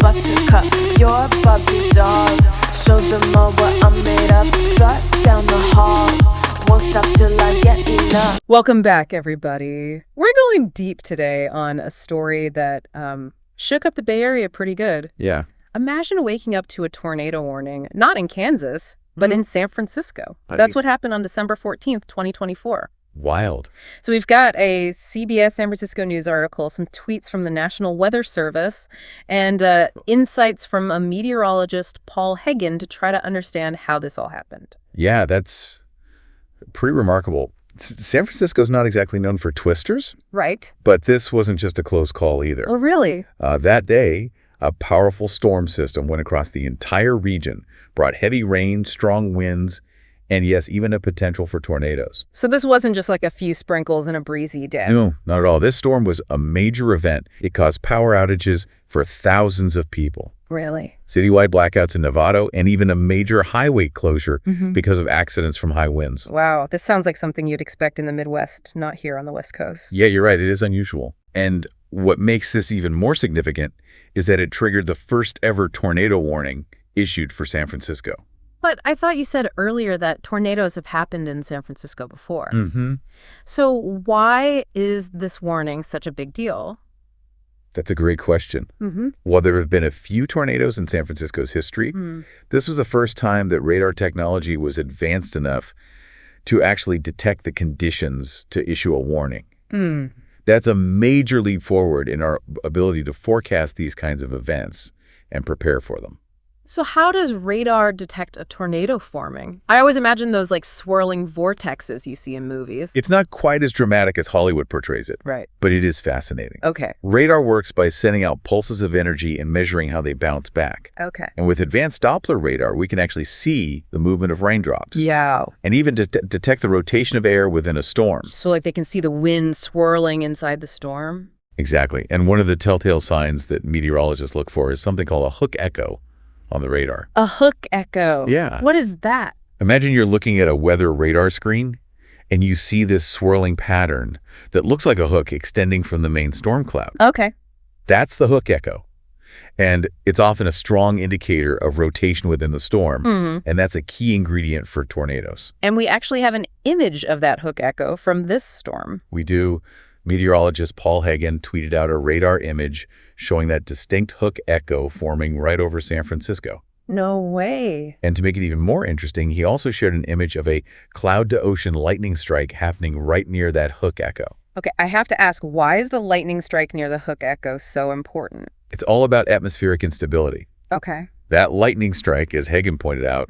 buttercup, you're a Barbie doll. Show them all what I'm made of. Strut down the hall, won't stop till I get enough. Welcome back, everybody. We're going deep today on a story that shook up the Bay Area pretty good. Yeah. Imagine waking up to a tornado warning, not in Kansas, but in San Francisco. That's what happened on December 14th, 2024. Wild. So we've got a CBS San Francisco News article, some tweets from the National Weather Service, and insights from a meteorologist, Paul Hagen, to try to understand how this all happened. Yeah, that's pretty remarkable. San Francisco's not exactly known for twisters. Right. But this wasn't just a close call either. Oh, really? That day, a powerful storm system went across the entire region, brought heavy rain, strong winds, and yes, even a potential for tornadoes. So this wasn't just like a few sprinkles and a breezy day. No, not at all. This storm was a major event. It caused power outages for thousands of people. Really? Citywide blackouts in Novato, and even a major highway closure because of accidents from high winds. Wow, this sounds like something you'd expect in the Midwest, not here on the West Coast. Yeah, you're right. It is unusual. And what makes this even more significant is that it triggered the first ever tornado warning issued for San Francisco. But I thought you said earlier that tornadoes have happened in San Francisco before. Mm-hmm. So why is this warning such a big deal? That's a great question. Mm-hmm. While there have been a few tornadoes in San Francisco's history, this was the first time that radar technology was advanced enough to actually detect the conditions to issue a warning. That's a major leap forward in our ability to forecast these kinds of events and prepare for them. So how does radar detect a tornado forming? I always imagine those like swirling vortexes you see in movies. It's not quite as dramatic as Hollywood portrays it, Right. but it is fascinating. Okay. Radar works by sending out pulses of energy and measuring how they bounce back. Okay. And with advanced Doppler radar, we can actually see the movement of raindrops. Yeah. And even detect the rotation of air within a storm. So like they can see the wind swirling inside the storm? Exactly. And one of the telltale signs that meteorologists look for is something called a hook echo on the radar. A hook echo? Yeah. What is that? Imagine you're looking at a weather radar screen and you see this swirling pattern that looks like a hook extending from the main storm cloud. Okay. That's the hook echo. And it's often a strong indicator of rotation within the storm. And that's a key ingredient for tornadoes. And we actually have an image of that hook echo from this storm. We do. Meteorologist Paul Hagen tweeted out a radar image showing that distinct hook echo forming right over San Francisco. No way. And to make it even more interesting, he also shared an image of a cloud-to-ocean lightning strike happening right near that hook echo. Okay, I have to ask, why is the lightning strike near the hook echo so important? It's all about atmospheric instability. Okay. That lightning strike, as Hagen pointed out,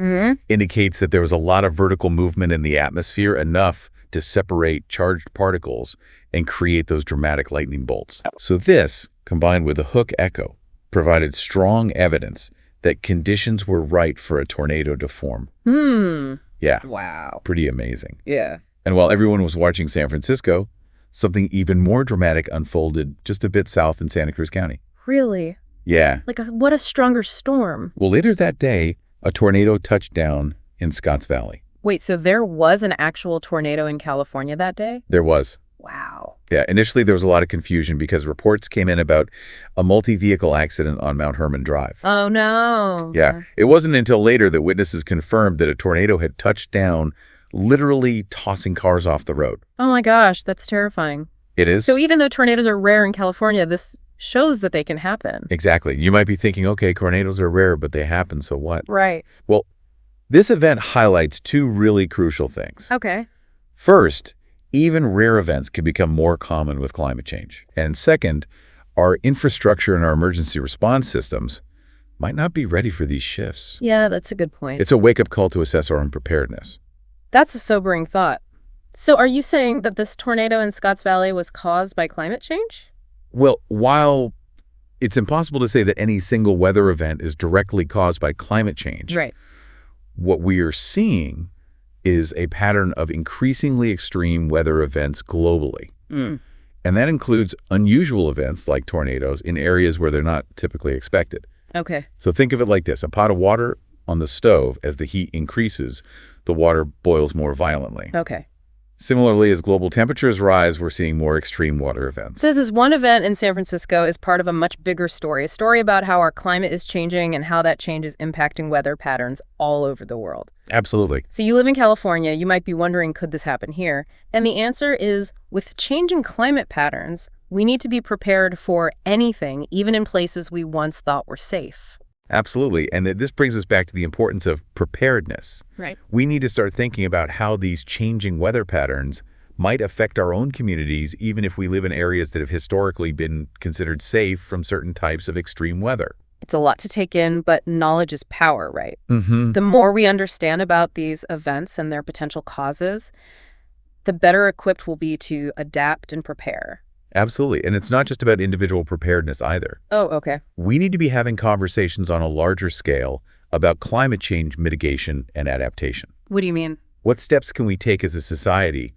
indicates that there was a lot of vertical movement in the atmosphere, enough to separate charged particles and create those dramatic lightning bolts. So this, combined with the hook echo, provided strong evidence that conditions were right for a tornado to form. Yeah. Wow. Pretty amazing. Yeah. And while everyone was watching San Francisco, something even more dramatic unfolded just a bit south in Santa Cruz County. Really? Yeah. Like, what a stronger storm. Well, later that day, a tornado touched down in Scotts Valley. Wait, so there was an actual tornado in California that day? There was. Wow. Yeah, initially there was a lot of confusion because reports came in about a multi-vehicle accident on Mount Herman Drive. Oh, no. Yeah, it wasn't until later that witnesses confirmed that a tornado had touched down, literally tossing cars off the road. Oh, my gosh, that's terrifying. It is. So even though tornadoes are rare in California, this shows that they can happen. Exactly. You might be thinking, okay, tornadoes are rare, but they happen, so what? Right. Well, this event highlights two really crucial things. Okay. First, even rare events can become more common with climate change. And second, our infrastructure and our emergency response systems might not be ready for these shifts. Yeah, that's a good point. It's a wake-up call to assess our own preparedness. That's a sobering thought. So are you saying that this tornado in Scotts Valley was caused by climate change? Well, while it's impossible to say that any single weather event is directly caused by climate change, Right. what we are seeing is a pattern of increasingly extreme weather events globally. And that includes unusual events like tornadoes in areas where they're not typically expected. Okay. So think of it like this. A pot of water on the stove, as the heat increases, the water boils more violently. Okay. Similarly, as global temperatures rise, we're seeing more extreme weather events. So this one event in San Francisco is part of a much bigger story, a story about how our climate is changing and how that change is impacting weather patterns all over the world. Absolutely. So you live in California, you might be wondering, could this happen here? And the answer is, with changing climate patterns, we need to be prepared for anything, even in places we once thought were safe. Absolutely. And this brings us back to the importance of preparedness. Right. We need to start thinking about how these changing weather patterns might affect our own communities, even if we live in areas that have historically been considered safe from certain types of extreme weather. It's a lot to take in, but knowledge is power, right? Mm-hmm. The more we understand about these events and their potential causes, the better equipped we'll be to adapt and prepare. Absolutely. And it's not just about individual preparedness either. Oh, okay. We need to be having conversations on a larger scale about climate change mitigation and adaptation. What do you mean? What steps can we take as a society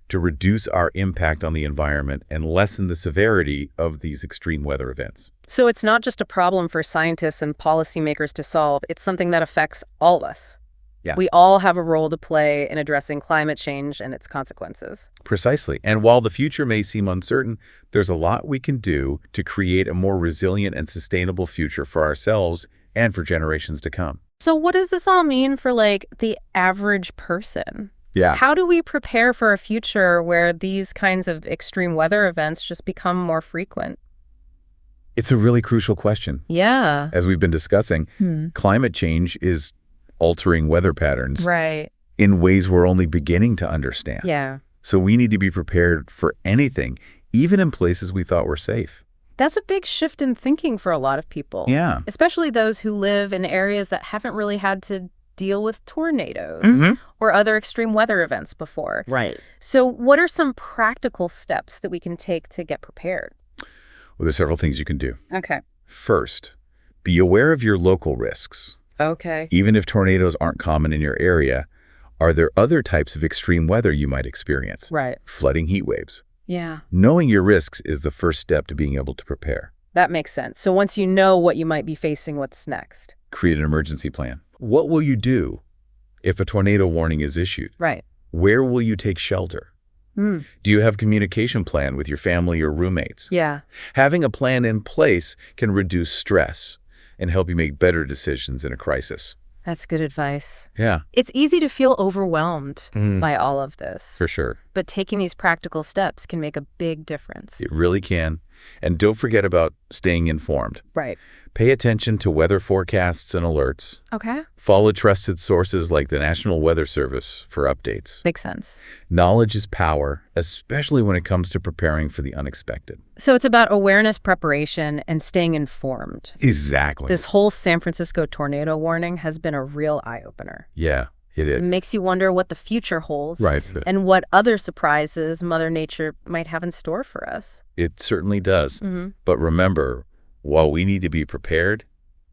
to reduce our impact on the environment and lessen the severity of these extreme weather events? So it's not just a problem for scientists and policymakers to solve, it's something that affects all of us. Yeah. We all have a role to play in addressing climate change and its consequences. Precisely. And while the future may seem uncertain, there's a lot we can do to create a more resilient and sustainable future for ourselves and for generations to come. So what does this all mean for, the average person? Yeah. How do we prepare for a future where these kinds of extreme weather events just become more frequent? It's a really crucial question. Yeah. As we've been discussing, climate change is altering weather patterns Right. in ways we're only beginning to understand. Yeah. So we need to be prepared for anything, even in places we thought were safe. That's a big shift in thinking for a lot of people. Yeah. Especially those who live in areas that haven't really had to deal with tornadoes or other extreme weather events before. Right. So what are some practical steps that we can take to get prepared? Well, there's several things you can do. Okay. First, be aware of your local risks. Okay. Even if tornadoes aren't common in your area, are there other types of extreme weather you might experience? Right. Flooding, heat waves. Yeah. Knowing your risks is the first step to being able to prepare. That makes sense. So once you know what you might be facing, what's next? Create an emergency plan. What will you do if a tornado warning is issued? Right. Where will you take shelter? Do you have a communication plan with your family or roommates? Yeah. Having a plan in place can reduce stress and help you make better decisions in a crisis. That's good advice. Yeah, It's easy to feel overwhelmed by all of this, for sure. but taking these practical steps can make a big difference. It really can. And don't forget about staying informed. Right. Pay attention to weather forecasts and alerts. Okay. Follow trusted sources like the National Weather Service for updates. Makes sense. Knowledge is power, especially when it comes to preparing for the unexpected. So it's about awareness, preparation, and staying informed. Exactly. This whole San Francisco tornado warning has been a real eye-opener. Yeah, it It is. makes you wonder what the future holds. Right. And what other surprises Mother Nature might have in store for us. It certainly does. But remember, while we need to be prepared,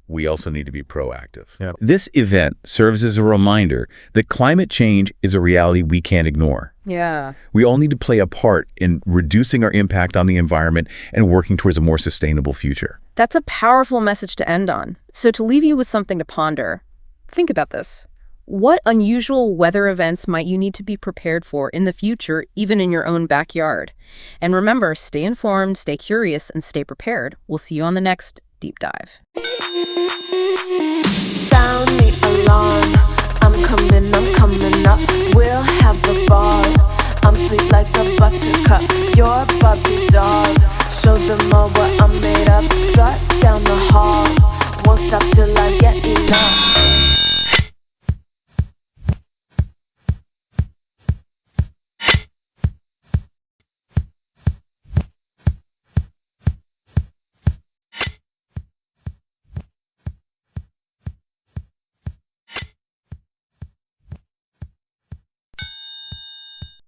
we also need to be proactive. Yeah. This event serves as a reminder that climate change is a reality we can't ignore. Yeah. We all need to play a part in reducing our impact on the environment and working towards a more sustainable future. That's a powerful message to end on. So to leave you with something to ponder, think about this. What unusual weather events might you need to be prepared for in the future, even in your own backyard? And remember, stay informed, stay curious, and stay prepared. We'll see you on the next Deep Dive. Sound the alarm. I'm coming up. We'll have a ball. I'm sweet like a buttercup. You're a Barbie doll. Show them all what I'm made of. Strut down the hall. Won't stop till I get enough.